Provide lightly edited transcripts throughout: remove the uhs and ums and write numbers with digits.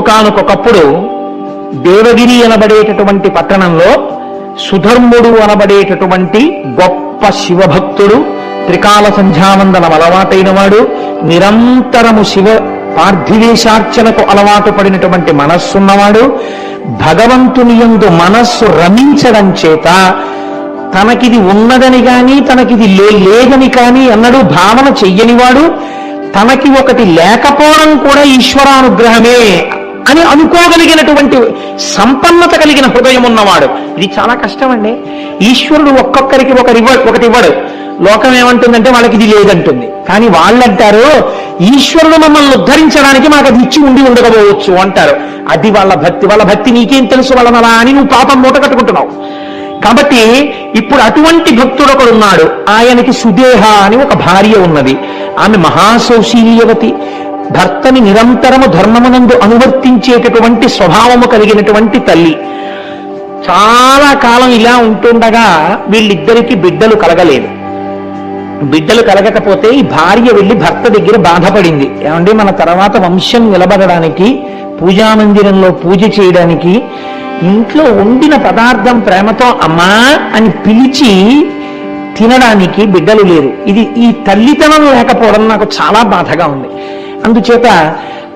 ఒకానొకప్పుడు దేవగిరి అనబడేటటువంటి పట్టణంలో సుధర్ముడు అనబడేటటువంటి గొప్ప శివభక్తుడు, త్రికాల సంధ్యావందనం అలవాటైన వాడు, నిరంతరము శివ పార్థివేశార్చనకు అలవాటు పడినటువంటి మనస్సున్నవాడు, భగవంతుని యందు మనస్సు రమించడం చేత తనకిది ఉన్నదని కానీ తనకిది లేదని కానీ అన్నడు భావన చెయ్యనివాడు, తనకి ఒకటి లేకపోవడం కూడా ఈశ్వరానుగ్రహమే అని అనుకోగలిగినటువంటి సంపన్నత కలిగిన హృదయం ఉన్నవాడు. ఇది చాలా కష్టం అండి. ఈశ్వరుడు ఒక్కొక్కరికి ఒకటి ఇవ్వడు. లోకం ఏమంటుందంటే వాళ్ళకి ఇది లేదంటుంది. కానీ వాళ్ళంటారు ఈశ్వరుడు మమ్మల్ని ఉద్ధరించడానికి మాకు అది ఇచ్చి ఉండకపోవచ్చు అంటారు. అది వాళ్ళ భక్తి. వాళ్ళ భక్తి నీకేం తెలుసు వాళ్ళనలా అని నువ్వు పాపం మూట కట్టుకుంటున్నావు. కాబట్టి ఇప్పుడు అటువంటి భక్తుడు ఒకడున్నాడు. ఆయనకి సుదేహ అని ఒక భార్య ఉన్నది. ఆమె మహాసౌశీల్యవతి, భర్తని నిరంతరము ధర్మమునందు అనువర్తించేటటువంటి స్వభావము కలిగినటువంటి తల్లి. చాలా కాలం ఇలా ఉంటుండగా వీళ్ళిద్దరికీ బిడ్డలు కలగలేదు. బిడ్డలు కలగకపోతే ఈ భార్య వెళ్ళి భర్త దగ్గర బాధపడింది. ఏమండి, మన తర్వాత వంశం నిలబడడానికి, పూజామందిరంలో పూజ చేయడానికి ఇంట్లో వండిన పదార్థం ప్రేమతో అమ్మా అని పిలిచి తినడానికి బిడ్డలు లేరు. ఈ తల్లితనం లేకపోవడం నాకు చాలా బాధగా ఉంది. అందుచేత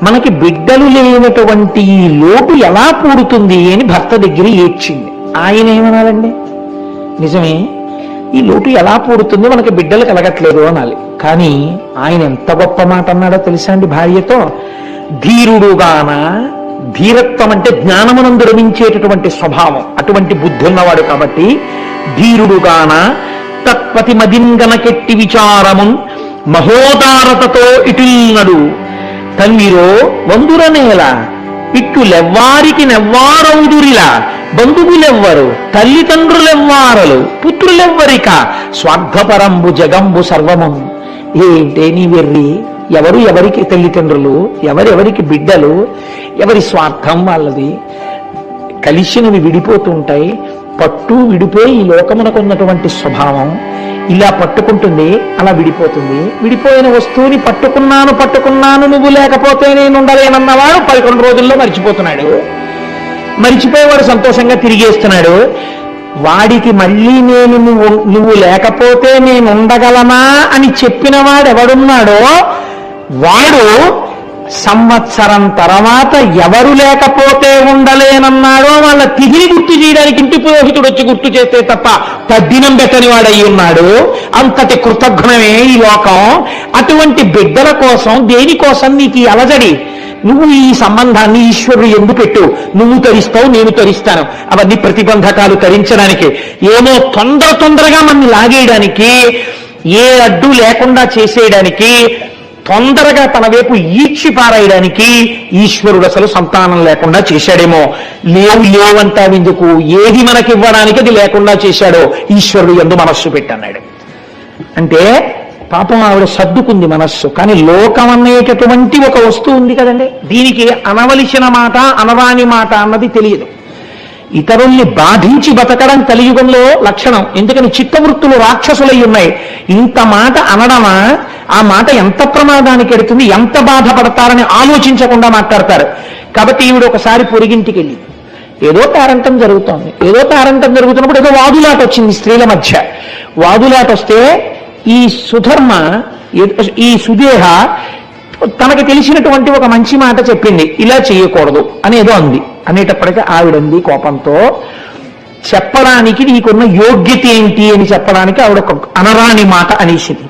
మనకి బిడ్డలు లేనటువంటి ఈ లోటు ఎలా పూడుతుంది అని భర్త దగ్గర ఏడ్చింది. ఆయన ఏమనాలండి, నిజమే, ఈ లోటు ఎలా పూడుతుంది, మనకి బిడ్డలు కలగట్లేదు అనాలి. కానీ ఆయన ఎంత గొప్ప మాట అన్నాడో తెలుసా అండి భార్యతో? ధీరుడుగాన, ధీరత్వం అంటే జ్ఞానమునందు రమించేటటువంటి స్వభావం, అటువంటి బుద్ధి ఉన్నవాడు కాబట్టి ధీరుడుగాన తత్పతి మదింగనకెట్టి విచారమున్ మహోదారతతో ఇటుల్నడు తన్విరో వందురనేల ఇట్టులెవ్వారికి నెవ్వారౌదురిలా బంధువులెవ్వరు తల్లిదండ్రులెవ్వారలు పుత్రులెవ్వరిక స్వార్థపరంబు జగంబు సర్వము. ఏంటే నీ వెర్రి? ఎవరు ఎవరికి తల్లిదండ్రులు, ఎవరెవరికి బిడ్డలు, ఎవరి స్వార్థం వాళ్ళది. కలిసినవి విడిపోతూ ఉంటాయి. పట్టు విడిపోయి ఈ లోకమునకు ఉన్నటువంటి స్వభావం ఇలా పట్టుకుంటుంది, అలా విడిపోతుంది. విడిపోయిన వస్తువుని పట్టుకున్నాను నువ్వు లేకపోతే నేను ఉండలేనన్నవాడు 11 రోజుల్లో మరిచిపోతున్నాడు. మరిచిపోయేవాడు సంతోషంగా తిరిగేస్తున్నాడు. వాడికి మళ్ళీ నువ్వు లేకపోతే నేను ఉండగలనా అని చెప్పిన వాడు ఎవడున్నాడో వాడు సంవత్సరం తర్వాత ఎవరు లేకపోతే ఉండలేనన్నాడో వాళ్ళ తిరిగి గుర్తు చేయడానికి ఇంటి పురోహితుడు వచ్చి గుర్తు చేస్తే తప్ప తద్దినం పెట్టని వాడయి ఉన్నాడు. అంతటి కృతజ్ఞమే ఈ లోకం. అటువంటి బిడ్డల కోసం, దేనికోసం నీకు ఈ అలజడి? నువ్వు ఈ సంబంధాన్ని ఈశ్వరుడు ఎందుకు పెట్టు? నువ్వు తరిస్తావు, నేను తరిస్తాను. అవన్నీ ప్రతిబంధకాలు తరించడానికి, ఏమో తొందరగా మనల్ని లాగేయడానికి, ఏ అడ్డు లేకుండా చేసేయడానికి, తొందరగా తన వైపు ఈడ్చి పారాయడానికి ఈశ్వరుడు అసలు సంతానం లేకుండా చేశాడేమో. లేవంటావెందుకు? ఏది మనకి ఇవ్వడానికి అది లేకుండా చేశాడో ఈశ్వరుడు యందు మనస్సు పెట్టన్నాడు. అంటే పాపం ఆవిడ సర్దుకుంది మనస్సు. కానీ లోకం అనేటటువంటి ఒక వస్తువు ఉంది కదండి, దీనికి అనవలసిన మాట అనరాని మాట అన్నది తెలియదు. ఇతరుల్ని బాధించి బతకడం కలియుగంలో లక్షణం. ఎందుకని చిత్తవృత్తులు రాక్షసులై ఉన్నాయి. ఇంత మాట అనడమా, ఆ మాట ఎంత ప్రమాదానికి ఎడుతుంది, ఎంత బాధపడతారని ఆలోచించకుండా మాట్లాడతారు. కాబట్టి ఈవిడ ఒకసారి పొరిగింటికి వెళ్ళి ఏదో పేరంటం జరుగుతున్నప్పుడు ఏదో వాదులాట వచ్చింది స్త్రీల మధ్య. వాదులాట వస్తే ఈ సుదేహ తనకి తెలిసినటువంటి ఒక మంచి మాట చెప్పింది. ఇలా చేయకూడదు అనేదో అంది. అనేటప్పటికీ ఆవిడంది కోపంతో, చెప్పడానికి నీకున్న యోగ్యత ఏంటి అని చెప్పడానికి ఆవిడ ఒక అనరాని మాట అనేసింది.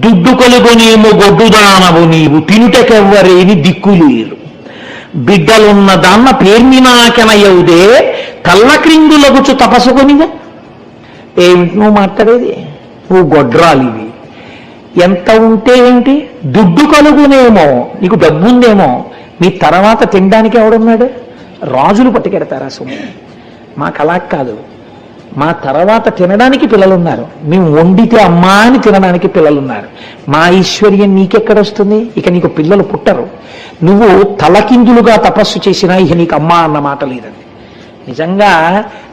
దుడ్డు కలుగునేమో గొడ్డుదానవు నీవు, తినుటకెవ్వరేని దిక్కులేరు, బిడ్డలున్న దాన్న పేర్మినాకెనయవుదే కళ్ళక్రిందులగుచు తపసుకొనిగా. ఏమిటి నువ్వు మాట్లాడేది? నువ్వు గొడ్రాలివి. ఎంత ఉంటే ఏంటి? దుడ్డు కలుగునేమో, నీకు డబ్బు ఉందేమో, మీ తర్వాత తినడానికి ఎవడున్నాడు? రాజులు పట్టుకెడతారా సొమ్ము? మాకు అలా కాదు. మా తర్వాత తినడానికి పిల్లలున్నారు, మేము వండితే అమ్మా అని తినడానికి పిల్లలున్నారు. మా ఐశ్వర్యం నీకెక్కడొస్తుంది? ఇక నీకు పిల్లలు పుట్టరు. నువ్వు తలకిందులుగా తపస్సు చేసినా ఇక నీకు అమ్మా అన్న మాట లేదండి. నిజంగా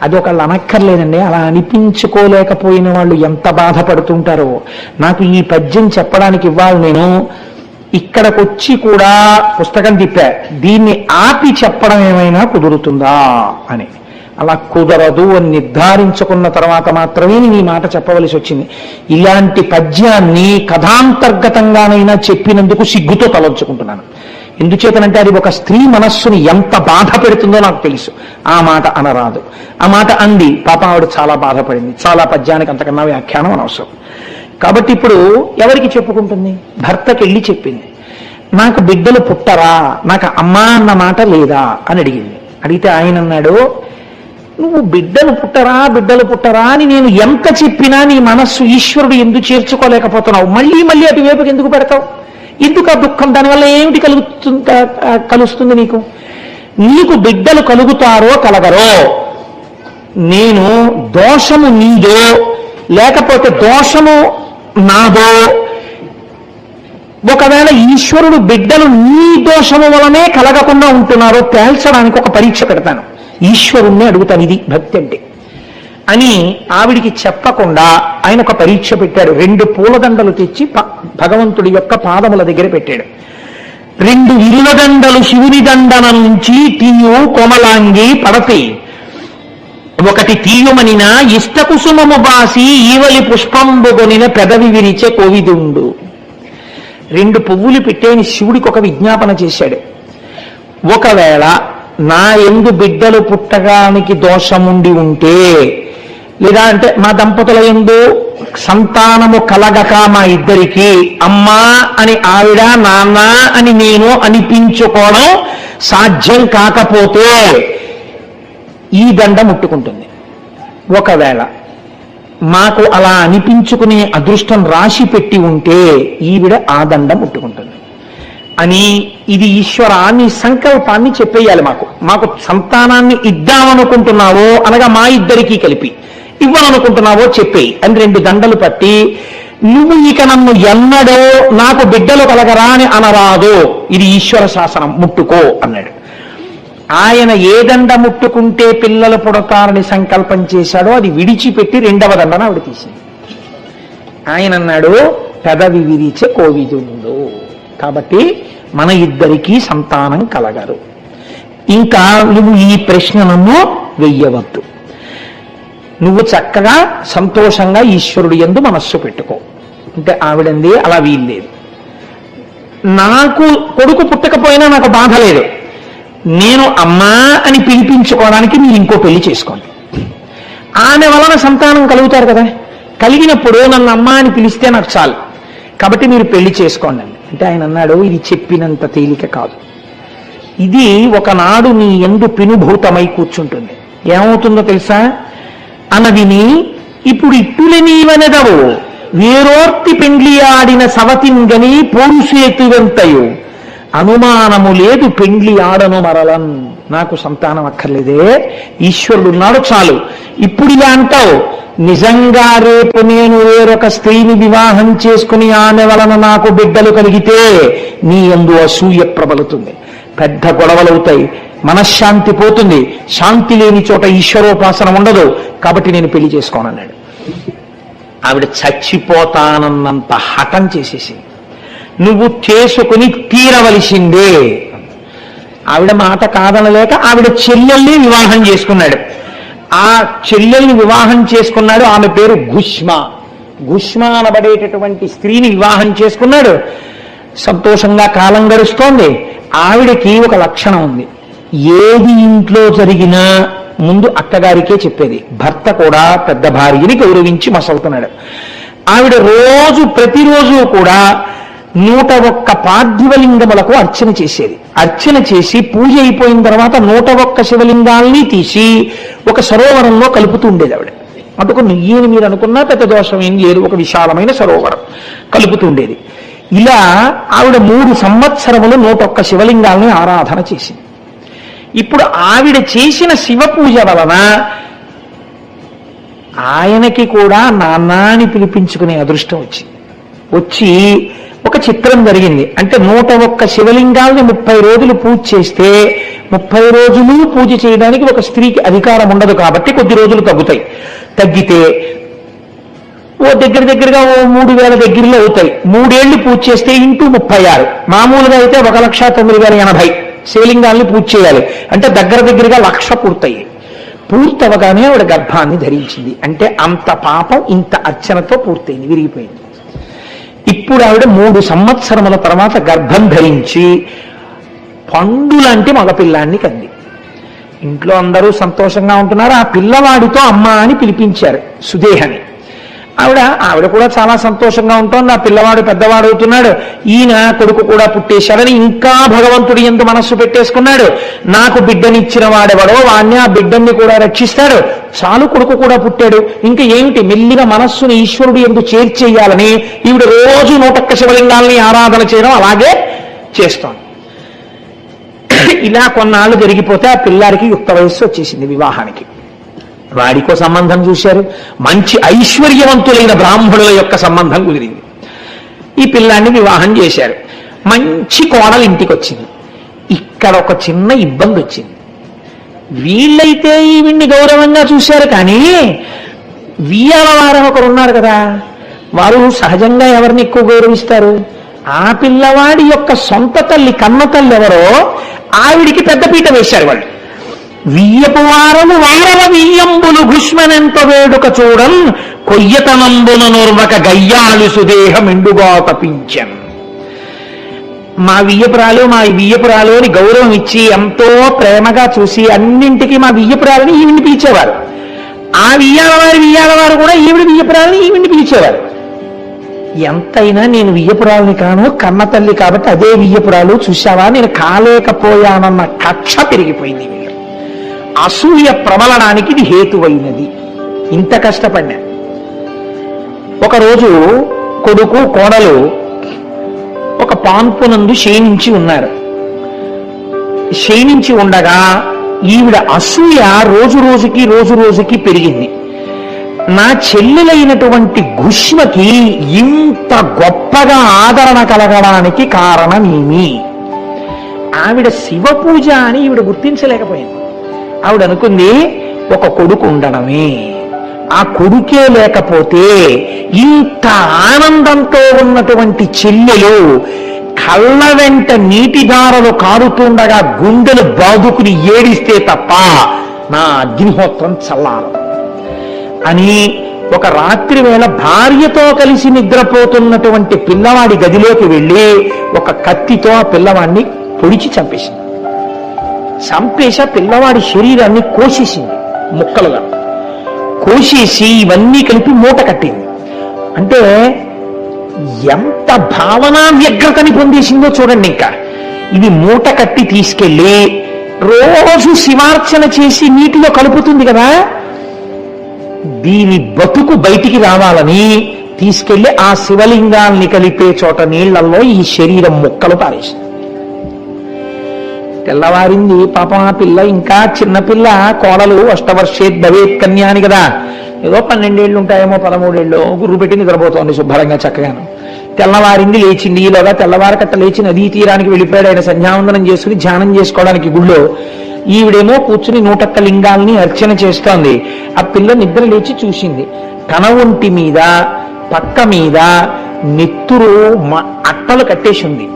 అది ఒకళ్ళు అనక్కర్లేదండి. అలా అనిపించుకోలేకపోయిన వాళ్ళు ఎంత బాధపడుతుంటారో. నాకు ఈ పద్యం చెప్పడానికి ఇవ్వాలి నేను ఇక్కడికొచ్చి కూడా పుస్తకం తిప్పా, దీన్ని ఆపి చెప్పడం ఏమైనా కుదురుతుందా అని. అలా కుదరదు అని నిర్ధారించుకున్న తర్వాత మాత్రమే నేను ఈ మాట చెప్పవలసి వచ్చింది. ఇలాంటి పద్యాన్ని కథాంతర్గతంగానైనా చెప్పినందుకు సిగ్గుతో తలంచుకుంటున్నాను. ఎందుచేతనంటే అది ఒక స్త్రీ మనస్సుని ఎంత బాధ పెడుతుందో నాకు తెలుసు. ఆ మాట అనరాదు. ఆ మాట అంది, పాప ఆవిడ చాలా బాధపడింది. చాలా పద్యానికి అంతకన్నా వ్యాఖ్యానం అనవసరం. కాబట్టి ఇప్పుడు ఎవరికి చెప్పుకుంటుంది? భర్తకి వెళ్ళి చెప్పింది, నాకు బిడ్డలు పుట్టరా, నాకు అమ్మ అన్న మాట లేదా అని అడిగింది. అడిగితే ఆయన అన్నాడు, నువ్వు బిడ్డలు పుట్టరా అని నేను ఎంత చెప్పినా నీ మనస్సు ఈశ్వరుడు ఎందుకు చేర్చుకోలేకపోతున్నావు? మళ్ళీ మళ్ళీ అటువైపుకి ఎందుకు పెడతావు? ఎందుకు ఆ దుఃఖం? దానివల్ల ఏమిటి కలుస్తుంది నీకు? నీకు బిడ్డలు కలుగుతారో కలగరో, నేను దోషము నీదో లేకపోతే దోషము నాదో, ఒకవేళ ఈశ్వరుడు బిడ్డలు నీ దోషము వలనే కలగకుండా ఉంటున్నారో తేల్చడానికి ఒక పరీక్ష పెడతాను, ఈశ్వరుణ్ణి అడుగుతాను. ఇది భక్తి అంటే అని ఆవిడికి చెప్పకుండా ఆయన ఒక పరీక్ష పెట్టాడు. 2 పూలదండలు తెచ్చి భగవంతుడి యొక్క పాదముల దగ్గర పెట్టాడు. 2 విలువదండలు శివుని దండన నుంచి తీయు కోమలాంగి పడతి, ఒకటి తీయుమనిన ఇష్టకుసుమము బాసి ఈవలి పుష్పంబుగొనిన పెదవి విరిచే కోవిదుండు. 2 పువ్వులు పెట్టేని శివుడికి ఒక విజ్ఞాపన చేశాడు. ఒకవేళ నా యందు బిడ్డలు పుట్టడానికి దోషముండి ఉంటే, లేదా అంటే మా దంపతుల యందు సంతానము కలగక మా ఇద్దరికి అమ్మా అని ఆవిడ, నాన్న అని నేను అనిపించుకోవడం సాధ్యం కాకపోతే ఈ దండ ముట్టుకుంటుంది. ఒకవేళ మాకు అలా అనిపించుకునే అదృష్టం రాశి పెట్టి ఉంటే ఈవిడ ఆ దండ ముట్టుకుంటుంది అని, ఇది ఈశ్వరాన్ని సంకల్పాన్ని చెప్పేయాలి. మాకు సంతానాన్ని ఇద్దామనుకుంటున్నావో అనగా మా ఇద్దరికీ కలిపి ఇవ్వాలనుకుంటున్నావో చెప్పేయి అని 2 దండలు పట్టి, నువ్వు ఇక నన్ను ఎన్నడో నాకు బిడ్డలు కలగరా అని అనరాదు, ఇది ఈశ్వర శాసనం, ముట్టుకో అన్నాడు. ఆయన ఏ దండ ముట్టుకుంటే పిల్లలు పుడతారని సంకల్పం చేశాడో అది విడిచిపెట్టి 2వ దండన ఆవిడ తీసింది. ఆయన అన్నాడు, పెదవి విరిచే కోవిదుండు, కాబట్టి మన ఇద్దరికీ సంతానం కలగరు. ఇంకా నువ్వు ఈ ప్రశ్నను వెయ్యవద్దు, నువ్వు చక్కగా సంతోషంగా ఈశ్వరుడు యందు మనస్సు పెట్టుకో అంటే ఆవిడంది, అలా వీల్లేదు, నాకు కొడుకు పుట్టకపోయినా నాకు బాధ లేదు, నేను అమ్మా అని పిలిపించుకోవడానికి మీరు ఇంకో పెళ్లి చేసుకోండి. ఆమె వలన సంతానం కలుగుతారు కదా, కలిగినప్పుడు నన్ను అమ్మా అని పిలిస్తే నాకు చాలు, కాబట్టి మీరు పెళ్లి చేసుకోండి అంటే ఆయన అన్నాడు, ఇది చెప్పినంత తేలిక కాదు, ఇది ఒకనాడు నీ యందు పినుభూతమై కూర్చుంటుంది. ఏమవుతుందో తెలుసా? అనవిని ఇప్పుడు ఇట్టులే నీవనెదవు వేరోర్తి పెండ్లి ఆడిన సవతింగని పోరుసేతువెంతయు అనుమానము లేదు పెండ్లి ఆడను మరలన్. నాకు సంతానం అక్కర్లేదే, ఈశ్వరుడు ఉన్నాడు చాలు. ఇప్పుడు ఇలా అంటావు, నిజంగా రేపు నేను వేరొక స్త్రీని వివాహం చేసుకుని ఆమె వలన నాకు బిడ్డలు కలిగితే నీ యందు అసూయ ప్రబలుతుంది, పెద్ద గొడవలవుతాయి, మనశ్శాంతి పోతుంది, శాంతి లేని చోట ఈశ్వరోపాసన ఉండదు, కాబట్టి నేను పెళ్లి చేసుకోనన్నాడు. ఆవిడ చచ్చిపోతానన్నంత హఠం చేసేసింది. నువ్వు చేసుకుని తీరవలసిందే. ఆవిడ మాట కాదనలేక ఆవిడ చెల్లెల్ని వివాహం చేసుకున్నాడు. ఆ చెల్లెల్ని వివాహం చేసుకున్నాడు, ఆమె పేరు గుష్మ. గుష్మ అనబడేటటువంటి స్త్రీని వివాహం చేసుకున్నాడు. సంతోషంగా కాలం గడుస్తోంది. ఆవిడకి ఒక లక్షణం ఉంది, ఏది ఇంట్లో జరిగినా ముందు అత్తగారికే చెప్పేది. భర్త కూడా పెద్ద భార్యని గౌరవించి మసలుతున్నాడు. ఆవిడ ప్రతిరోజు కూడా 101 పార్థివలింగములకు అర్చన చేసేది. అర్చన చేసి పూజ అయిపోయిన తర్వాత 101 శివలింగాల్ని తీసి ఒక సరోవరంలో కలుపుతూ ఉండేది ఆవిడ. అందుకు ఈయన మీరు అనుకున్నా పెద్ద దోషం ఏం లేదు, ఒక విశాలమైన సరోవరం కలుపుతూ ఉండేది. ఇలా ఆవిడ 3 సంవత్సరములు 101 శివలింగాల్ని ఆరాధన చేసింది. ఇప్పుడు ఆవిడ చేసిన శివ పూజ వలన ఆయనకి కూడా నాన్నాని పిలిపించుకునే అదృష్టం వచ్చి ఒక చిత్రం జరిగింది. అంటే 101 శివలింగాల్ని 30 రోజులు పూజ చేస్తే 30 రోజులు పూజ చేయడానికి ఒక స్త్రీకి అధికారం ఉండదు, కాబట్టి కొద్ది రోజులు తగ్గితే ఓ దగ్గరగా ఓ 3,000 దగ్గరలో అవుతాయి. 3 ఏళ్లు పూజ చేస్తే ఇంటూ 36. మామూలుగా అయితే 1,09,080 శివలింగాల్ని పూజ చేయాలి. అంటే దగ్గరగా 1,00,000 పూర్తయి. పూర్తవగానే ఆవిడ గర్భాన్ని ధరించింది. అంటే అంత పాపం ఇంత అర్చనతో పూర్తయింది, విరిగిపోయింది. ఇప్పుడు ఆవిడ 3 సంవత్సరముల తర్వాత గర్భం ధరించి పండులాంటి మగపిల్లాన్ని కంది. ఇంట్లో అందరూ సంతోషంగా ఉంటున్నారు. ఆ పిల్లవాడితో అమ్మ అని పిలిపించారు సుదేహని. ఆవిడ కూడా చాలా సంతోషంగా ఉంటుంది. ఆ పిల్లవాడు పెద్దవాడు అవుతున్నాడు, ఈయన కొడుకు కూడా పుట్టేశాడని ఇంకా భగవంతుడి యందు మనస్సు పెట్టేసుకున్నాడు. నాకు బిడ్డనిచ్చిన వాడెవడో వాణ్ణి, ఆ బిడ్డని కూడా రక్షిస్తాడు, చాలు కొడుకు కూడా పుట్టాడు, ఇంకా ఏమిటి, మెల్లిగా మనస్సుని ఈశ్వరుడు యందు చేర్చేయాలని ఈవిడ రోజు 101 శివలింగాల్ని ఆరాధన చేయడం అలాగే చేస్తోంది. ఇలా కొన్నాళ్ళు జరిగిపోతే ఆ పిల్లాడికి యుక్త వయస్సు వచ్చేసింది. వివాహానికి వాడికో సంబంధం చూశారు. మంచి ఐశ్వర్యవంతులైన బ్రాహ్మణుల యొక్క సంబంధం కుదిరింది. ఈ పిల్లాన్ని వివాహం చేశారు. మంచి కోడలు ఇంటికి వచ్చింది. ఇక్కడ ఒక చిన్న ఇబ్బంది వచ్చింది. వీళ్ళైతే ఈవిడ్ని గౌరవంగా చూశారు, కానీ వియ్యాల వారు ఒకరు ఉన్నారు కదా, వారు సహజంగా ఎవరిని ఎక్కువ గౌరవిస్తారు? ఆ పిల్లవాడి యొక్క సొంత తల్లి, కన్న తల్లి ఎవరో ఆవిడికి పెద్దపీట వేశారు వాళ్ళు. వియ్యపు వారము వారవ వియ్యంబులు భుష్మనెంత వేడుక చూడన్ కొయ్యతనంబున నోర్వక గయ్యాలు సుదేహం ఎండుగా తపించన్. మా వియ్యపురాలు అని గౌరవం ఇచ్చి ఎంతో ప్రేమగా చూసి అన్నింటికీ మా వియ్యపురాలని ఈవిని పిలిచేవారు. ఆ వియ్యాలవారు కూడా ఈవిడి వియ్యపురాలని ఈవిని పిలిచేవారు. ఎంతైనా నేను వియ్యపురాలని కాను, కన్న తల్లి కాబట్టి అదే వియ్యపురాలు, చూశావా నేను కాలేకపోయానన్న కక్ష పెరిగిపోయింది. అసూయ ప్రబలడానికి ఇది హేతువైనది. ఇంత కష్టపడినా ఒకరోజు కొడుకు కోడలు ఒక పాన్పునందు శయనించి ఉన్నారు. శయనించి ఉండగా ఈవిడ అసూయ రోజు రోజుకి పెరిగింది. నా చెల్లెలైనటువంటి గుష్మకి ఇంత గొప్పగా ఆదరణ కలగడానికి కారణమేమి? ఆవిడ శివ పూజ అని ఈవిడ గుర్తించలేకపోయింది. ఆవిడ అనుకుంది ఒక కొడుకు ఉండడమే, ఆ కొడుకే లేకపోతే ఇంత ఆనందంతో ఉన్నటువంటి చెల్లెలు కళ్ళ వెంట నీటిదారలు కారుతుండగా గుండెలు బాదుకుని ఏడిస్తే తప్ప నా అగ్నిహోత్రం చల్లారదు అని ఒక రాత్రి వేళ భార్యతో కలిసి నిద్రపోతున్నటువంటి పిల్లవాడి గదిలోకి వెళ్ళి ఒక కత్తితో ఆ పిల్లవాడిని పొడిచి చంపేసింది. చంపేసి ఆ పిల్లవాడి శరీరాన్ని కోసేసింది, ముక్కలుగా కోసేసి ఇవన్నీ కలిపి మూట కట్టింది. అంటే ఎంత భావనా వ్యగ్రతని పొందేసిందో చూడండి. ఇంకా ఇది మూట కట్టి తీసుకెళ్ళి రోజు శివార్చన చేసి నీటిలో కలుపుతుంది కదా, దీని బతుకు బయటికి రావాలని తీసుకెళ్లి ఆ శివలింగాల్ని కలిపే చోట నీళ్లలో ఈ శరీరం ముక్కలు పారేసింది. తెల్లవారింది. పాపం ఆ పిల్ల ఇంకా చిన్నపిల్ల, కోడలు అష్టవర్షేత్ భవేత్ కన్యా అని కదా, ఏదో 12 ఏళ్ళు ఉంటాయేమో, 13 ఏళ్ళు, గుర్రు పెట్టి నిద్రపోతోంది శుభ్రంగా చక్కగాను. తెల్లవారింది, లేచింది. ఈలోగా తెల్లవారకట్ట లేచి నదీ తీరానికి వెళ్ళిపోయాడు. ఆయన సంధ్యావందనం చేసుకుని ధ్యానం చేసుకోవడానికి గుళ్ళో. ఈవిడేమో కూర్చుని 101 లింగాల్ని అర్చన చేస్తోంది. ఆ పిల్ల నిద్ర లేచి చూసింది, తన ఒంటి మీద పక్క మీద నెత్తురు అట్టలు కట్టేసి ఉంది.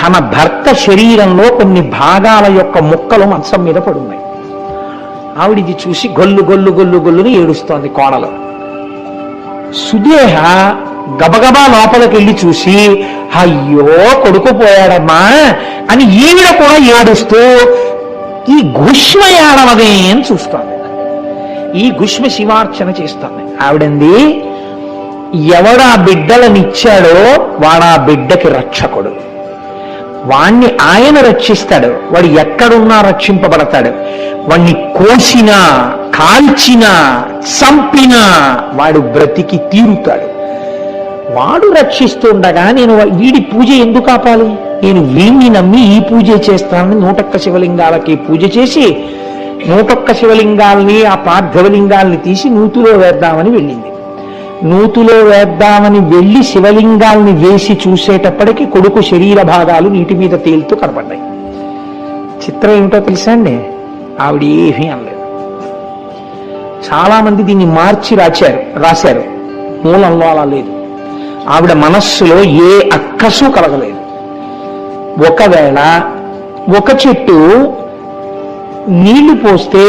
తన భర్త శరీరంలో కొన్ని భాగాల యొక్క ముక్కలు మంచం మీద పడున్నాయి. ఆవిడిది చూసి గొల్లుని ఏడుస్తోంది కోడలు. సుదేహ గబగబా లోపలికి వెళ్ళి చూసి, అయ్యో కొడుకు పోయాడమ్మా అని ఈవిడ కూడా ఏడుస్తూ ఈ గుష్మ ఏడవదే అని చూస్తోంది. ఈ గుష్మ శివార్చన చేస్తోంది. ఆవిడంది, ఎవడా బిడ్డలనిచ్చాడో వాడా బిడ్డకి రక్షకుడు, వాణ్ణి ఆయన రక్షిస్తాడు, వాడు ఎక్కడున్నా రక్షింపబడతాడు. వాణ్ణి కోసినా కాల్చినా చంపినా వాడు బ్రతికి తీరుతాడు. వాడు రక్షిస్తుండగా నేను వీడి పూజ ఎందుకు ఆపాలి? నేను వీణ్ణి నమ్మి ఈ పూజ చేస్తానని 101 శివలింగాలకి పూజ చేసి 101 శివలింగాల్ని, ఆ పార్థివలింగాల్ని తీసి నూతిలో వేద్దామని వెళ్ళింది. నూతిలో వేద్దామని వెళ్ళి శివలింగాల్ని వేసి చూసేటప్పటికి కొడుకు శరీర భాగాలు నీటి మీద తేలుతూ కనపడ్డాయి. చిత్రం ఏమిటో తెలుసా అండి, ఆవిడ ఏమీ అనలేదు. చాలా మంది దీన్ని మార్చి రాశారు. మూలంలో అలా లేదు. ఆవిడ మనస్సులో ఏ అక్కసు కలగలేదు. ఒకవేళ ఒక చెట్టు నీళ్లు పోస్తే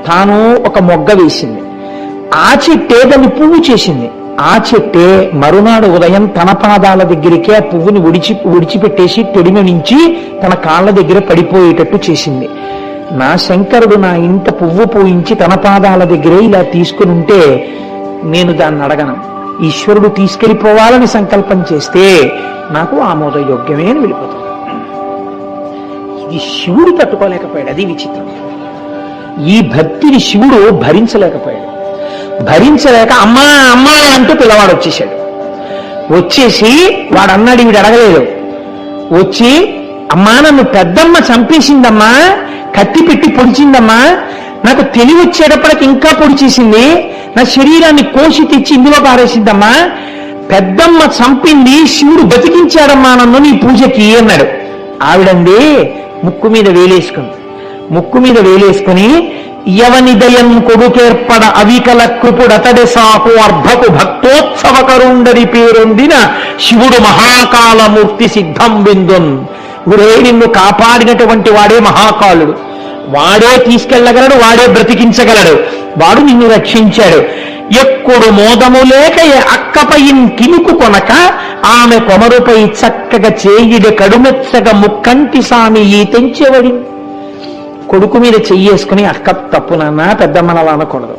తాను ఒక మొగ్గ వేసింది, ఆ చెట్టే దాన్ని పువ్వు చేసింది. ఆ చెట్టే మరునాడు ఉదయం తన పాదాల దగ్గరికే ఆ పువ్వుని విడిచిపెట్టేసి తొడిమ నుంచి తన కాళ్ళ దగ్గర పడిపోయేటట్టు చేసింది. నా శంకరుడు నా ఇంట పువ్వు పూయించి తన పాదాల దగ్గరే ఇలా తీసుకుని ఉంటే నేను దాన్ని అడగను. ఈశ్వరుడు తీసుకెళ్ళిపోవాలని సంకల్పం చేస్తే నాకు ఆమోదయోగ్యమే అని వెళ్ళిపోతాను. ఇది శివుడు తట్టుకోలేకపోయాడు. అది విచిత్రం. ఈ భక్తిని శివుడు భరించలేకపోయాడు. భరించలేక అమ్మా అమ్మా అంటూ పిల్లవాడు వచ్చేసాడు. వచ్చేసి వాడు అన్నాడు, వీడు అడగలేదు. వచ్చి అమ్మా నన్ను పెద్దమ్మ చంపేసిందమ్మా, కత్తి పెట్టి పొడిచిందమ్మా, నాకు తెలివి వచ్చేటప్పటికి ఇంకా పొడిచేసింది, నా శరీరాన్ని కోసి తెచ్చి ఇందులో పారేసిందమ్మా, పెద్దమ్మ చంపింది, శివుడు బతికించాడమ్మా నన్ను నీ పూజకి అన్నాడు. ఆవిడంది ముక్కు మీద వేలేసుకుని యవనిదయం కొడుకేర్పడ అవికల కృపుడతడి సాకు అర్భకు భక్తోత్సవకరుండరి పేరొందిన శివుడు మహాకాలమూర్తి సిద్ధం బిందున్. గురే నిన్ను కాపాడినటువంటి వాడే మహాకాలుడు, వాడే తీసుకెళ్లగలడు, వాడే బ్రతికించగలడు, వాడు నిన్ను రక్షించాడు. ఎక్కుడు మోదము లేక అక్కపై కినుకు కొనక ఆమె కొమరుపై చక్కగా చేయిడి కడుమెచ్చగా ముక్కంటి సామి ఈ తెంచెవడి. కొడుకు మీద చెయ్యేసుకుని అక్క తప్పు నాన్న, పెద్దమ్మనలా అనకూడదు,